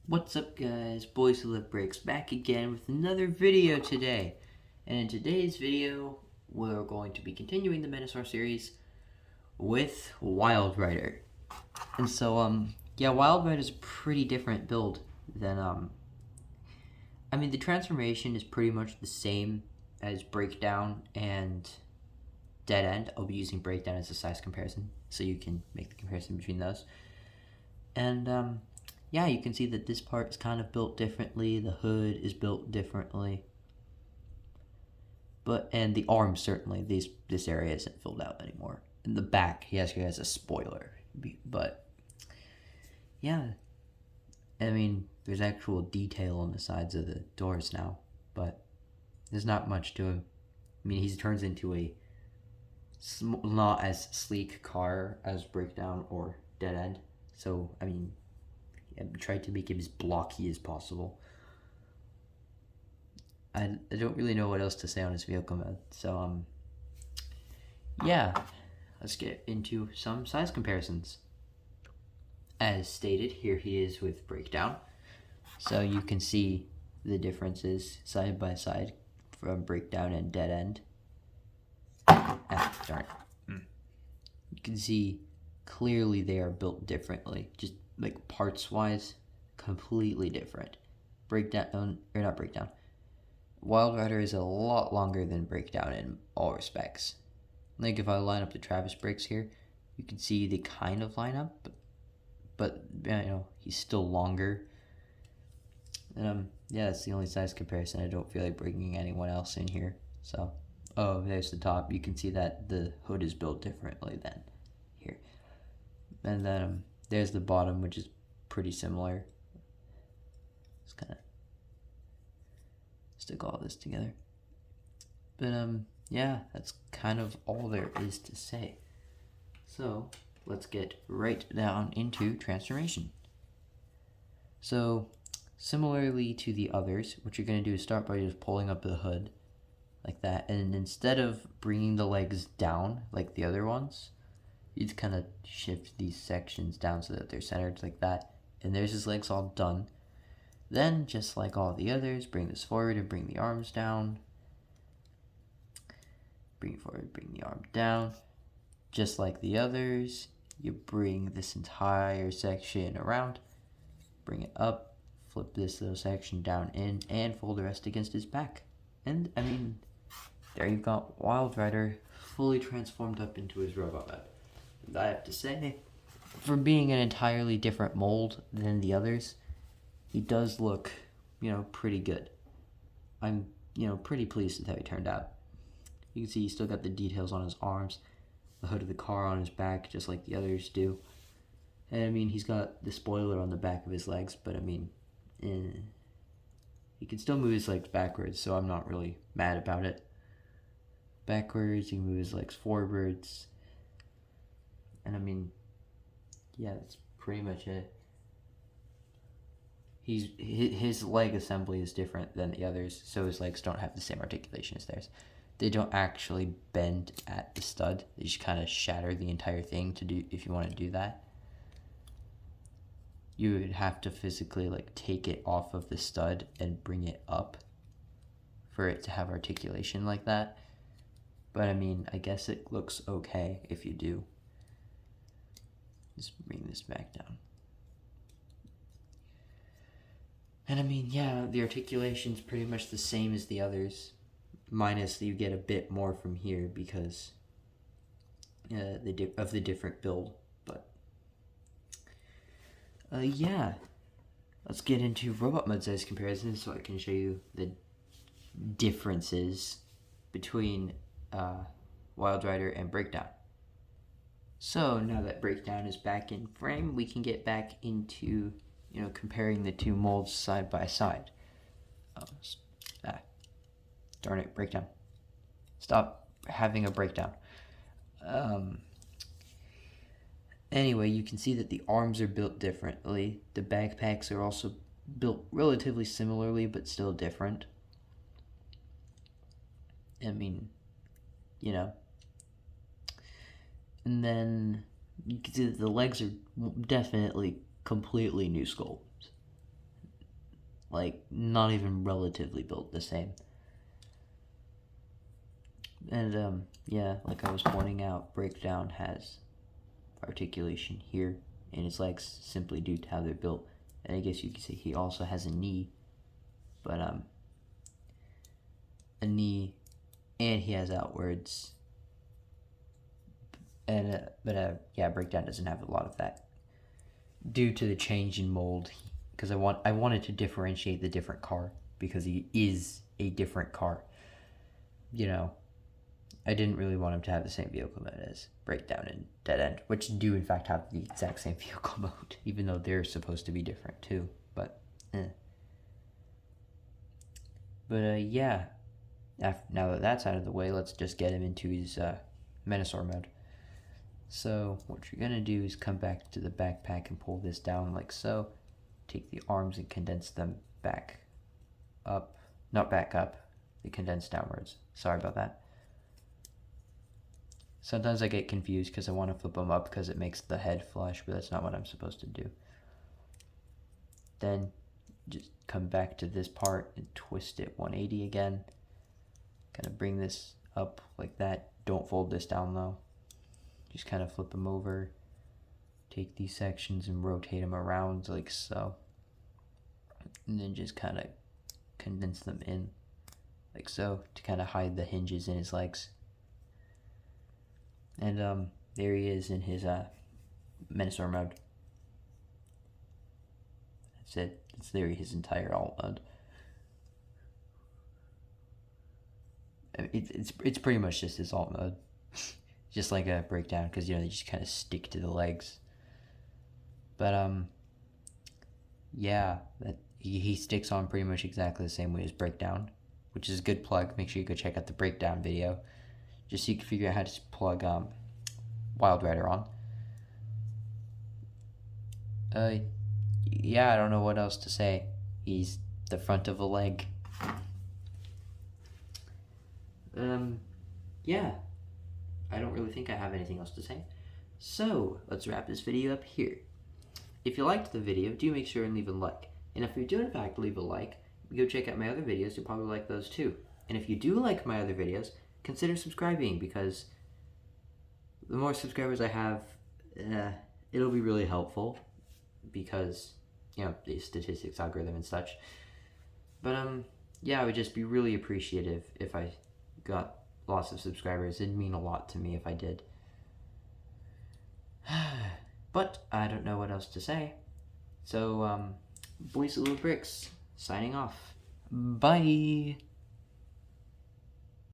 What's up, guys? Boys Who Love Breaks back again with another video today. And in today's video, we're going to be continuing the Menasor series with Wild Rider. And so, yeah, Wild Rider is a pretty different build than, the transformation is pretty much the same as Breakdown and Dead End. I'll be using Breakdown as a size comparison, so you can make the comparison between those. And, yeah, you can see that this part is kind of built differently. The hood is built differently. And the arms, certainly. This area isn't filled out anymore. In the back, he actually has a spoiler. But, yeah. There's actual detail on the sides of the doors now. But there's not much to him. He turns into a not as sleek car as Breakdown or Dead End. So, I tried to make him as blocky as possible. I don't really know what else to say on his vehicle mode. So, yeah, let's get into some size comparisons. As stated, here he is with Breakdown. So you can see the differences side by side from Breakdown and Dead End. Darn. You can see clearly they are built differently. Just like parts wise, completely different. Not Breakdown. Wild Rider is a lot longer than Breakdown in all respects. Like if I line up the Travis brakes here, you can see they kind of line up, but he's still longer. And yeah, that's the only size comparison. I don't feel like bringing anyone else in here. So, oh, there's the top. You can see that the hood is built differently than here. And then there's the bottom, which is pretty similar. Just kind of stick all this together. But yeah, that's kind of all there is to say. So let's get right down into transformation. So similarly to the others, what you're going to do is start by just pulling up the hood like that, and instead of bringing the legs down like the other ones, you just kind of shift these sections down so that they're centered like that, and there's his legs all done. Then, just like all the others, bring this forward and bring the arms down. Bring it forward, bring the arm down. Just like the others, you bring this entire section around, bring it up, flip this little section down in, and fold the rest against his back. And, there you've got Wild Rider fully transformed up into his robot mode. And I have to say, for being an entirely different mold than the others, he does look, pretty good. I'm, pretty pleased with how he turned out. You can see he's still got the details on his arms, the hood of the car on his back, just like the others do. And he's got the spoiler on the back of his legs, but he can still move his legs backwards, so I'm not really mad about it. Backwards, he can move his legs forwards. And yeah, that's pretty much it. His leg assembly is different than the others, so his legs don't have the same articulation as theirs. They don't actually bend at the stud. They just kind of shatter the entire thing if you want to do that. You would have to physically take it off of the stud and bring it up for it to have articulation like that. But I guess it looks okay if you do. Just bring this back down. And yeah, the articulation's pretty much the same as the others, minus you get a bit more from here because of the different build. But yeah, let's get into robot mode size comparisons so I can show you the differences between Wild Rider and Breakdown. So now that Breakdown is back in frame, we can get back into comparing the two molds side by side. Darn it, Breakdown. Stop having a breakdown. Anyway, you can see that the arms are built differently. The backpacks are also built relatively similarly, but still different. And then you can see that the legs are definitely completely new sculpts. like not even relatively built the same. And yeah, like I was pointing out, Breakdown has articulation here in his legs simply due to how they're built. And I guess you could say he also has a knee, but a knee, and he has outwards. And yeah, Breakdown doesn't have a lot of that due to the change in mold. Because I wanted to differentiate the different car because he is a different car. You know, I didn't really want him to have the same vehicle mode as Breakdown and Dead End, which do in fact have the exact same vehicle mode, even though they're supposed to be different too. But yeah. Now that that's out of the way, let's just get him into his Menasor mode. So what you're gonna do is come back to the backpack and pull this down like so. Take the arms and condense them back up. Not back up, they condense downwards. Sorry about that. Sometimes I get confused because I want to flip them up because it makes the head flush, but that's not what I'm supposed to do. Then just come back to this part and twist it 180 again. Kind of bring this up like that. Don't fold this down though. Just kind of flip them over. Take these sections and rotate them around like so. And then just kind of condense them in like so to kind of hide the hinges in his legs. And there he is in his Menasor mode. That's it. That's there his entire alt mode. It's pretty much just his alt mode. Just like a Breakdown, because they just kind of stick to the legs. But yeah, that he sticks on pretty much exactly the same way as Breakdown, which is a good plug. Make sure you go check out the Breakdown video, just so you can figure out how to plug Wild Rider on. Yeah, I don't know what else to say. He's the front of a leg. Yeah, I don't really think I have anything else to say. So, let's wrap this video up here. If you liked the video, do make sure and leave a like. And if you do in fact leave a like, go check out my other videos, you'll probably like those too. And if you do like my other videos, consider subscribing, because the more subscribers I have, it'll be really helpful, because, the statistics algorithm and such. But, yeah, I would just be really appreciative if I got lots of subscribers. It'd mean a lot to me if I did. But I don't know what else to say. So, Boys Little Bricks, signing off. Bye!